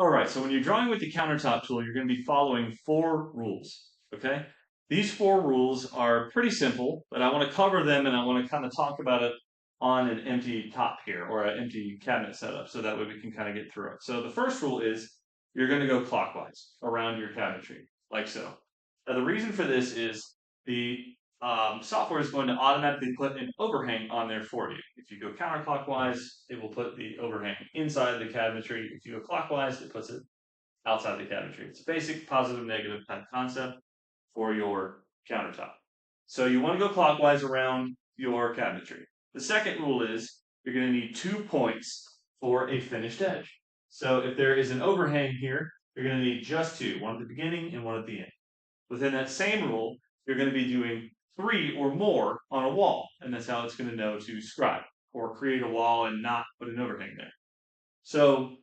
All right, so when you're drawing with the countertop tool, you're going to be following four rules, okay? These four rules are pretty simple, but I want to cover them and I want to kind of talk about it on an empty top here or an empty cabinet setup so that way we can kind of get through it. So the first rule is you're going to go clockwise around your cabinetry, like so. Now the reason for this is the software is going to automatically put an overhang on there for you. If you go counterclockwise, it will put the overhang inside the cabinetry. If you go clockwise, it puts it outside the cabinetry. It's a basic positive negative kind of concept for your countertop. So you want to go clockwise around your cabinetry. The second rule is you're going to need 2 points for a finished edge. So if there is an overhang here, you're going to need just two, one at the beginning and one at the end. Within that same rule, you're going to be doing three or more on a wall, and that's how it's going to know to scribe or create a wall and not put an overhang there. So,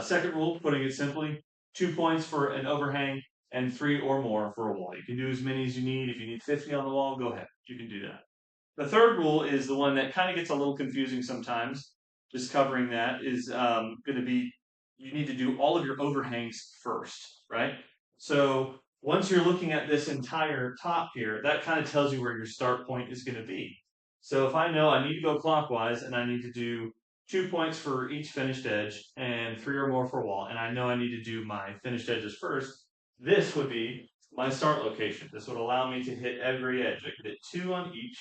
second rule, putting it simply, 2 points for an overhang and three or more for a wall. You can do as many as you need. If you need 50 on the wall, go ahead. You can do that. The third rule is the one that kind of gets a little confusing sometimes. Just covering that is going to be you need to do all of your overhangs first, right? So once you're looking at this entire top here, that kind of tells you where your start point is going to be. So if I know I need to go clockwise and I need to do 2 points for each finished edge and three or more for a wall, and I know I need to do my finished edges first, this would be my start location. This would allow me to hit every edge. I could hit two on each,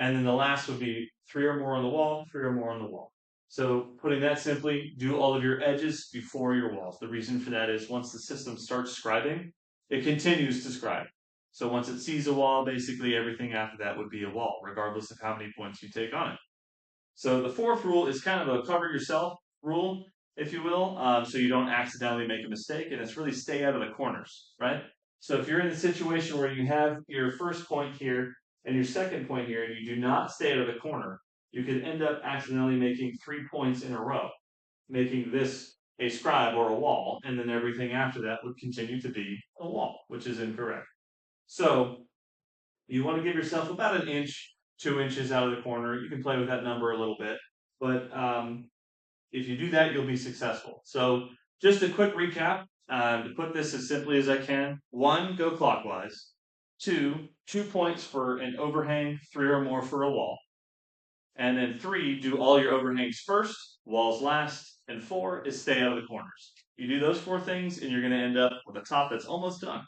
and then the last would be three or more on the wall, three or more on the wall. So putting that simply, do all of your edges before your walls. The reason for that is once the system starts scribing, it continues to scribe. So once it sees a wall, basically everything after that would be a wall, regardless of how many points you take on it. So the fourth rule is kind of a cover yourself rule, if you will, so you don't accidentally make a mistake, and it's really stay out of the corners, right? So if you're in a situation where you have your first point here and your second point here, and you do not stay out of the corner, you could end up accidentally making 3 points in a row, making this a scribe or a wall, and then everything after that would continue to be a wall, which is incorrect. So you want to give yourself about an inch, 2 inches out of the corner. You can play with that number a little bit, but if you do that, you'll be successful. So just a quick recap to put this as simply as I can. One, go clockwise. Two, 2 points for an overhang, three or more for a wall. And then three, do all your overhangs first, walls last. And four is stay out of the corners. You do those four things, and you're going to end up with a top that's almost done.